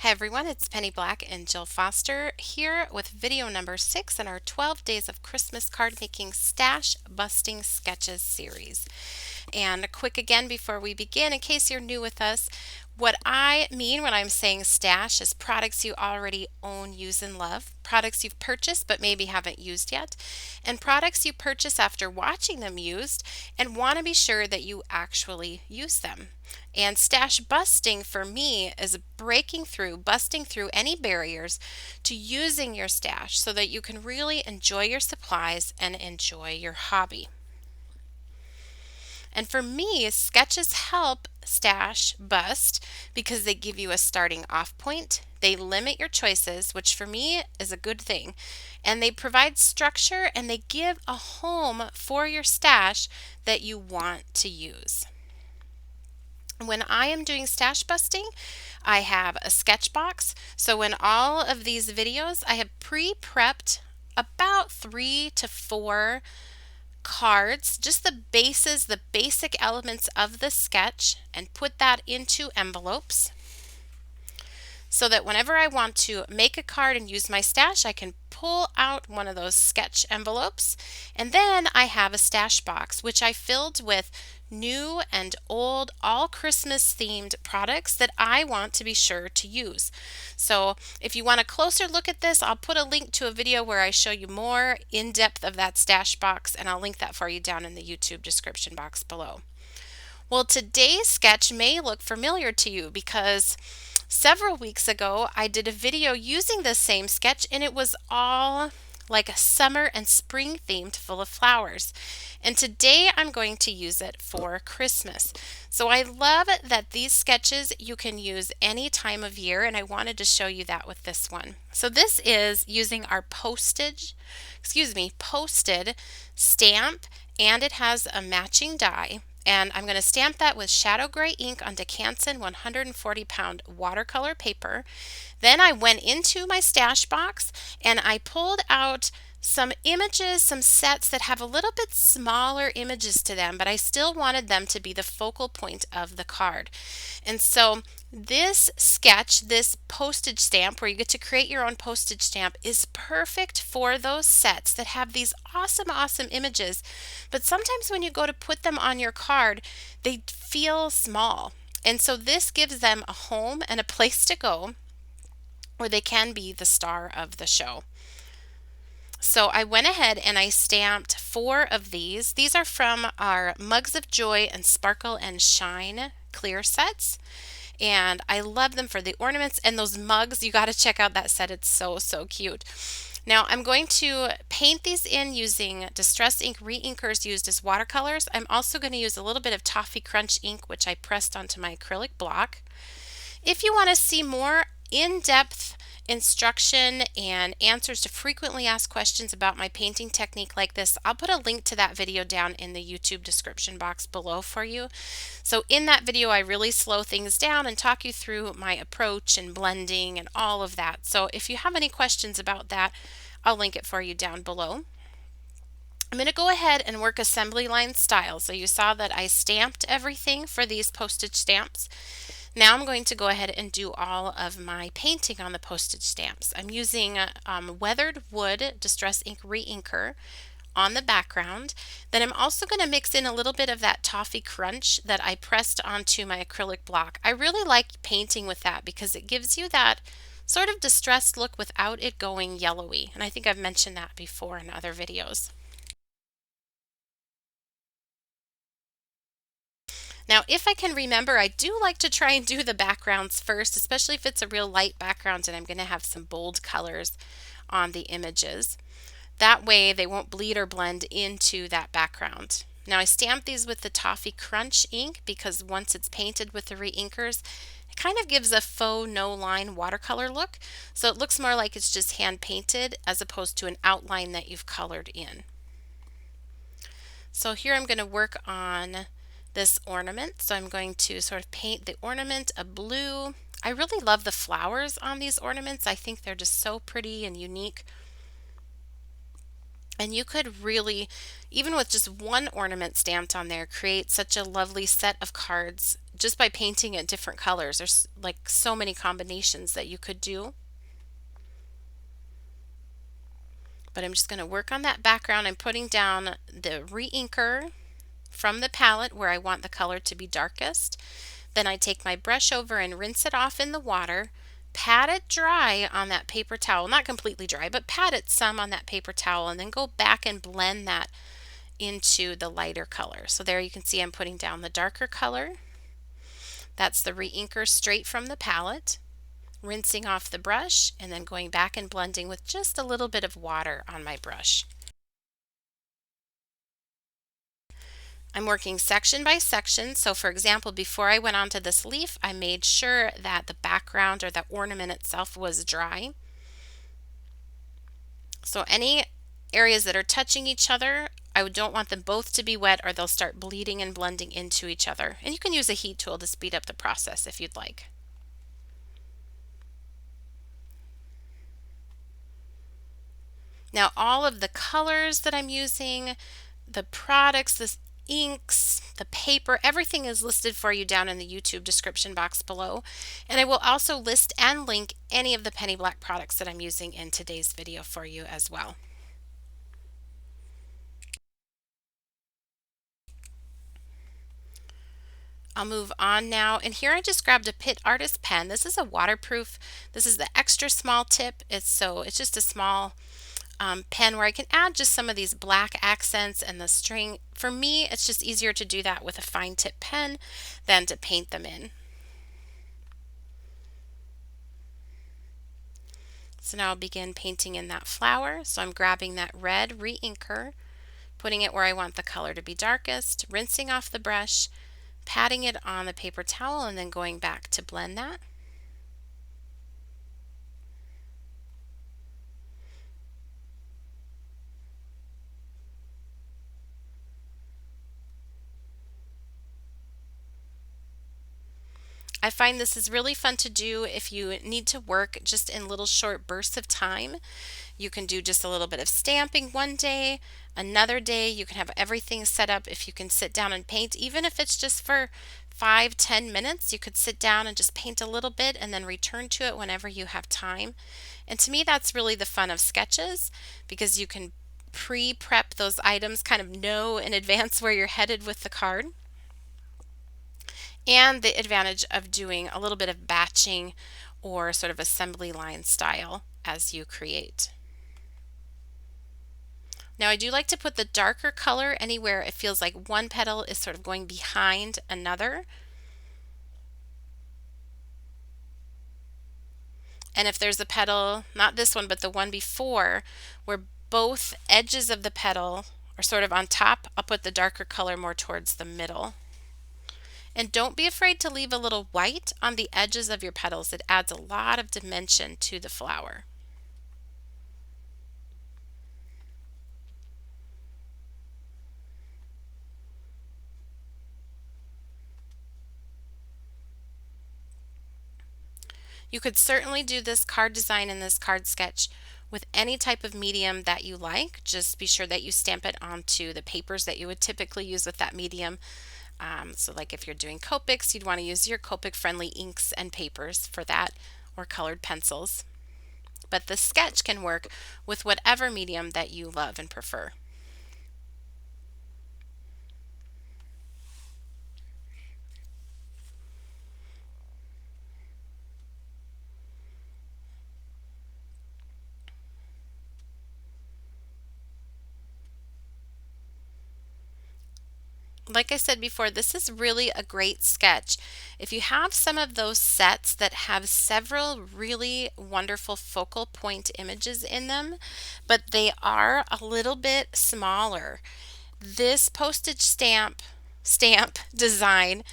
Hi everyone, it's Penny Black and Jill Foster here with video number 6 in our 12 Days of Christmas Card Making Stash Busting Sketches series. And quick again before we begin, in case you're new with us, what I mean when I'm saying stash is products you already own, use, and love, products you've purchased but maybe haven't used yet, and products you purchase after watching them used and want to be sure that you actually use them. And stash busting for me is busting through any barriers to using your stash so that you can really enjoy your supplies and enjoy your hobby. And for me, sketches help stash bust because they give you a starting off point. They limit your choices, which for me is a good thing. And they provide structure and they give a home for your stash that you want to use. When I am doing stash busting, I have a sketch box. So in all of these videos, I have pre-prepped about 3 to 4 cards, just the bases, the basic elements of the sketch, and put that into envelopes so that whenever I want to make a card and use my stash, I can pull out one of those sketch envelopes. And then I have a stash box, which I filled with new and old, all Christmas themed products that I want to be sure to use. So if you want a closer look at this, I'll put a link to a video where I show you more in depth of that stash box, and I'll link that for you down in the YouTube description box below. Well, today's sketch may look familiar to you because several weeks ago I did a video using this same sketch, and it was all like a summer and spring themed full of flowers. And today I'm going to use it for Christmas. So I love that these sketches you can use any time of year, and I wanted to show you that with this one. So this is using our posted stamp, and it has a matching die. And I'm going to stamp that with shadow gray ink onto Canson 140-pound watercolor paper. Then I went into my stash box and I pulled out some images, some sets that have a little bit smaller images to them, but I still wanted them to be the focal point of the card. And so this sketch, this postage stamp, where you get to create your own postage stamp, is perfect for those sets that have these awesome, awesome images. But sometimes when you go to put them on your card, they feel small. And so this gives them a home and a place to go where they can be the star of the show. So I went ahead and I stamped 4 of these. These are from our Mugs of Joy and Sparkle and Shine clear sets. And I love them for the ornaments and those mugs. You got to check out that set. It's so, so cute. Now I'm going to paint these in using Distress Ink Reinkers used as watercolors. I'm also going to use a little bit of Toffee Crunch ink, which I pressed onto my acrylic block. If you want to see more in-depth instruction and answers to frequently asked questions about my painting technique like this, I'll put a link to that video down in the YouTube description box below for you. So in that video, I really slow things down and talk you through my approach and blending and all of that. So if you have any questions about that, I'll link it for you down below. I'm going to go ahead and work assembly line style. So you saw that I stamped everything for these postage stamps. Now I'm going to go ahead and do all of my painting on the postage stamps. I'm using weathered wood Distress Ink Reinker on the background. Then I'm also going to mix in a little bit of that Toffee Crunch that I pressed onto my acrylic block. I really like painting with that because it gives you that sort of distressed look without it going yellowy. And I think I've mentioned that before in other videos. Now, if I can remember, I do like to try and do the backgrounds first, especially if it's a real light background and I'm going to have some bold colors on the images. That way they won't bleed or blend into that background. Now I stamp these with the Toffee Crunch ink because once it's painted with the reinkers, it kind of gives a faux no-line watercolor look. So it looks more like it's just hand painted as opposed to an outline that you've colored in. So here I'm going to work on this ornament. So I'm going to sort of paint the ornament a blue. I really love the flowers on these ornaments. I think they're just so pretty and unique. And you could really, even with just one ornament stamped on there, create such a lovely set of cards just by painting it different colors. There's like so many combinations that you could do. But I'm just going to work on that background. I'm putting down the reinker from the palette where I want the color to be darkest. Then I take my brush over and rinse it off in the water, pat it dry on that paper towel, not completely dry, but pat it some on that paper towel, and then go back and blend that into the lighter color. So there you can see I'm putting down the darker color. That's the reinker straight from the palette, rinsing off the brush, and then going back and blending with just a little bit of water on my brush. I'm working section by section. So for example, before I went onto this leaf, I made sure that the background or the ornament itself was dry. So any areas that are touching each other, I don't want them both to be wet or they'll start bleeding and blending into each other. And you can use a heat tool to speed up the process if you'd like. Now all of the colors that I'm using, the products, the inks, the paper, everything is listed for you down in the YouTube description box below. And I will also list and link any of the Penny Black products that I'm using in today's video for you as well. I'll move on now, and here I just grabbed a PITT Artist pen. This is a waterproof. This is the extra small tip. It's just a small pen where I can add just some of these black accents and the string. For me, it's just easier to do that with a fine tip pen than to paint them in. So now I'll begin painting in that flower. So I'm grabbing that red reinker, putting it where I want the color to be darkest, rinsing off the brush, patting it on the paper towel, and then going back to blend that. I find this is really fun to do if you need to work just in little short bursts of time. You can do just a little bit of stamping one day, another day you can have everything set up. If you can sit down and paint, even if it's just for 5-10 minutes, you could sit down and just paint a little bit and then return to it whenever you have time. And to me, that's really the fun of sketches, because you can pre-prep those items, kind of know in advance where you're headed with the card. And the advantage of doing a little bit of batching or sort of assembly line style as you create. Now I do like to put the darker color anywhere it feels like one petal is sort of going behind another. And if there's a petal, not this one, but the one before, where both edges of the petal are sort of on top, I'll put the darker color more towards the middle. And don't be afraid to leave a little white on the edges of your petals. It adds a lot of dimension to the flower. You could certainly do this card design and this card sketch with any type of medium that you like. Just be sure that you stamp it onto the papers that you would typically use with that medium. So like if you're doing Copics, you'd want to use your Copic friendly inks and papers for that, or colored pencils. But the sketch can work with whatever medium that you love and prefer. Like I said before, this is really a great sketch. If you have some of those sets that have several really wonderful focal point images in them, but they are a little bit smaller, this postage stamp design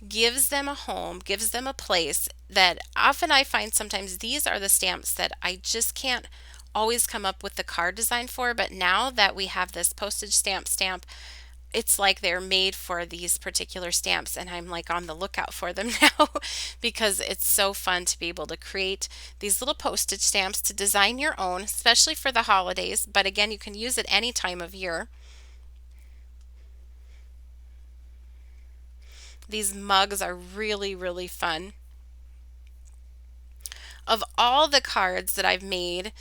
gives them a home, gives them a place that often I find sometimes these are the stamps that I just can't always come up with the card design for, but now that we have this postage stamp, it's like they're made for these particular stamps, and I'm like on the lookout for them now because it's so fun to be able to create these little postage stamps to design your own, especially for the holidays. But again, you can use it any time of year. These mugs are really, really fun. Of all the cards that I've made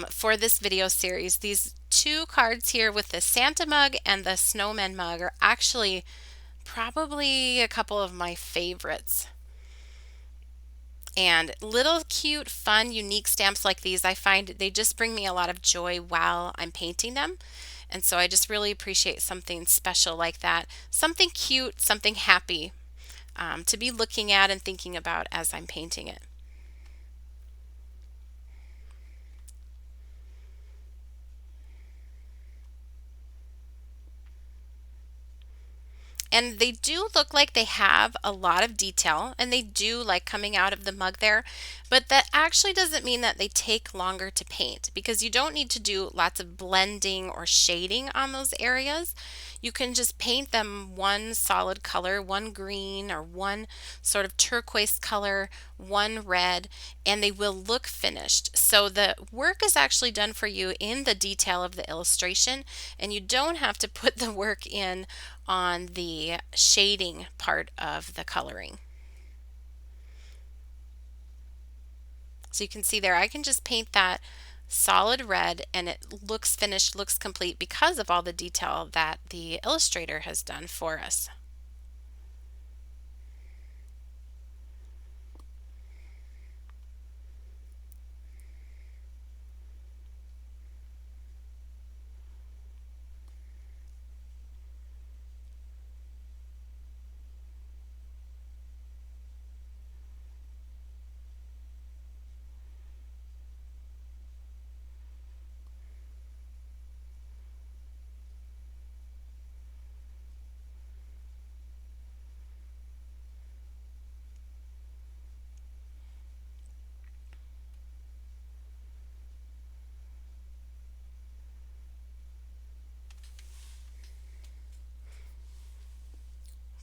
for this video series, these two cards here with the Santa mug and the Snowman mug are actually probably a couple of my favorites. And little cute, fun, unique stamps like these, I find they just bring me a lot of joy while I'm painting them. And so I just really appreciate something special like that. Something cute, something happy to be looking at and thinking about as I'm painting it. And they do look like they have a lot of detail, and they do like coming out of the mug there, but that actually doesn't mean that they take longer to paint, because you don't need to do lots of blending or shading on those areas. You can just paint them one solid color, one green or one sort of turquoise color, one red, and they will look finished. So the work is actually done for you in the detail of the illustration, and you don't have to put the work in on the shading part of the coloring. So you can see there, I can just paint that solid red and it looks finished, looks complete because of all the detail that the illustrator has done for us.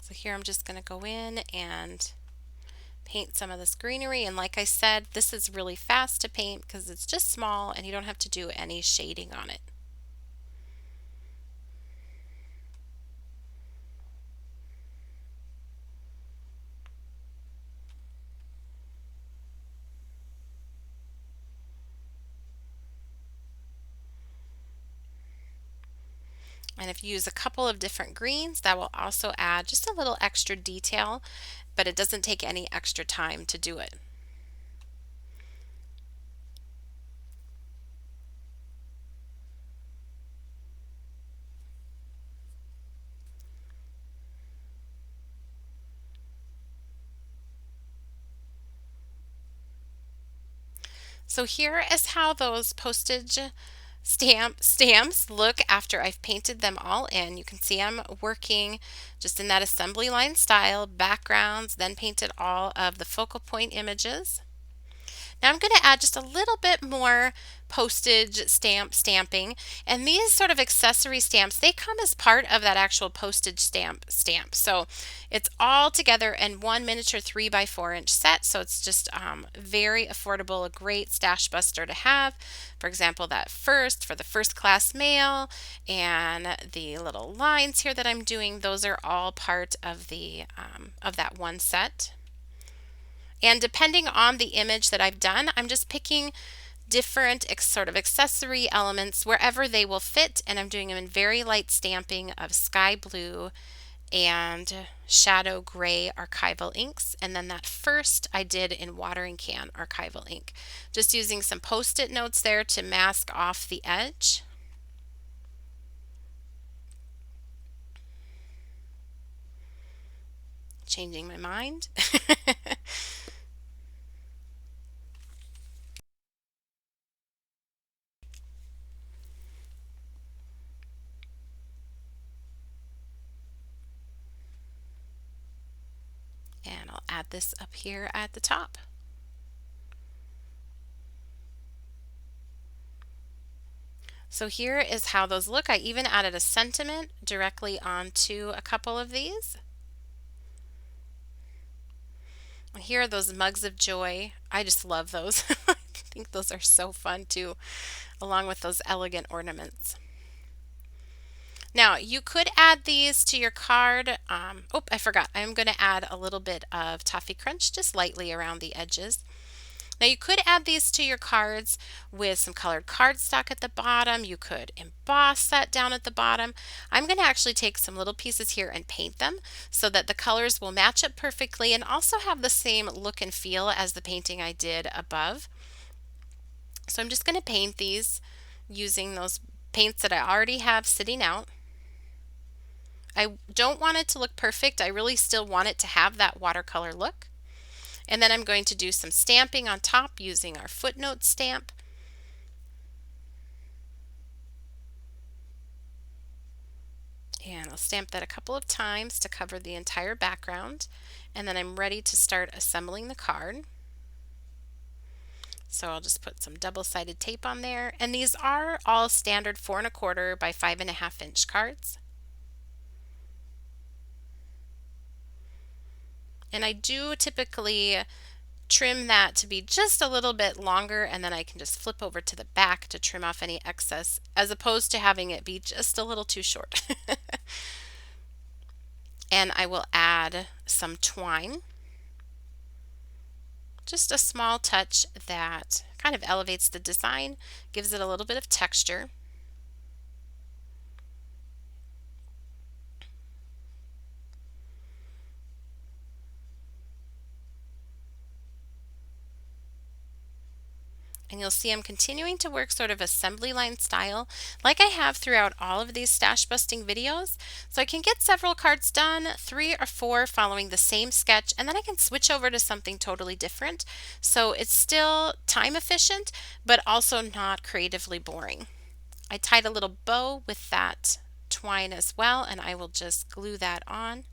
So here I'm just going to go in and paint some of this greenery, and like I said, this is really fast to paint because it's just small and you don't have to do any shading on it. And if you use a couple of different greens, that will also add just a little extra detail, but it doesn't take any extra time to do it. So here is how those postage stamps look after I've painted them all in. You can see I'm working just in that assembly line style, backgrounds, then painted all of the focal point images. Now I'm going to add just a little bit more postage stamping, and these sort of accessory stamps, they come as part of that actual postage stamp. So it's all together in one miniature 3x4 inch set, so it's just very affordable, a great stash buster to have. For example, that for the first class mail, and the little lines here that I'm doing, those are all part of the of that one set. And depending on the image that I've done, I'm just picking different sort of accessory elements wherever they will fit, and I'm doing them in very light stamping of sky blue and shadow gray archival inks, and then that first I did in watering can archival ink, just using some post-it notes there to mask off the edge. Changing my mind. And I'll add this up here at the top. So here is how those look. I even added a sentiment directly onto a couple of these. Here are those mugs of joy. I just love those. I think those are so fun too, along with those elegant ornaments. Now you could add these to your card. Oh, I forgot. I'm going to add a little bit of Toffee Crunch just lightly around the edges. Now you could add these to your cards with some colored cardstock at the bottom. You could emboss that down at the bottom. I'm going to actually take some little pieces here and paint them so that the colors will match up perfectly and also have the same look and feel as the painting I did above. So I'm just going to paint these using those paints that I already have sitting out. I don't want it to look perfect. I really still want it to have that watercolor look. And then I'm going to do some stamping on top using our footnote stamp. And I'll stamp that a couple of times to cover the entire background. And then I'm ready to start assembling the card. So I'll just put some double-sided tape on there. And these are all standard 4 1/4 by 5 1/2 inch cards. And I do typically trim that to be just a little bit longer, and then I can just flip over to the back to trim off any excess as opposed to having it be just a little too short. And I will add some twine. Just a small touch that kind of elevates the design, gives it a little bit of texture. And you'll see I'm continuing to work sort of assembly line style like I have throughout all of these stash busting videos. So I can get several cards done, 3 or 4 following the same sketch, and then I can switch over to something totally different. So it's still time efficient, but also not creatively boring. I tied a little bow with that twine as well, and I will just glue that on.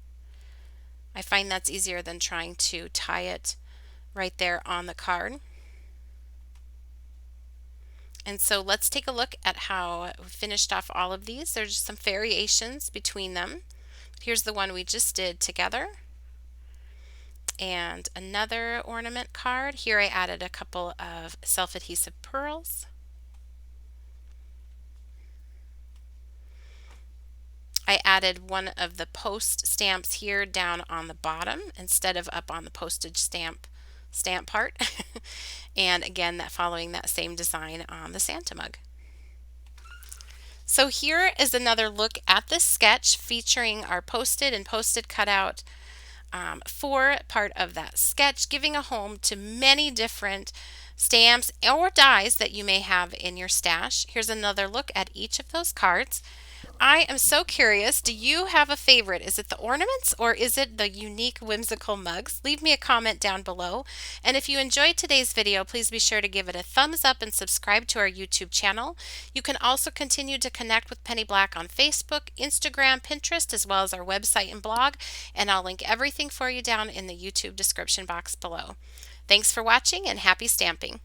I find that's easier than trying to tie it right there on the card. And so let's take a look at how we finished off all of these. There's some variations between them. Here's the one we just did together. And another ornament card. Here I added a couple of self-adhesive pearls. I added one of the post stamps here down on the bottom instead of up on the postage stamp part. And again, that following that same design on the Santa mug. So here is another look at this sketch featuring our posted and posted cutout for part of that sketch, giving a home to many different stamps or dies that you may have in your stash. Here's another look at each of those cards. I am so curious, do you have a favorite? Is it the ornaments or is it the unique whimsical mugs? Leave me a comment down below. And if you enjoyed today's video, please be sure to give it a thumbs up and subscribe to our YouTube channel. You can also continue to connect with Penny Black on Facebook, Instagram, Pinterest, as well as our website and blog. And I'll link everything for you down in the YouTube description box below. Thanks for watching and happy stamping.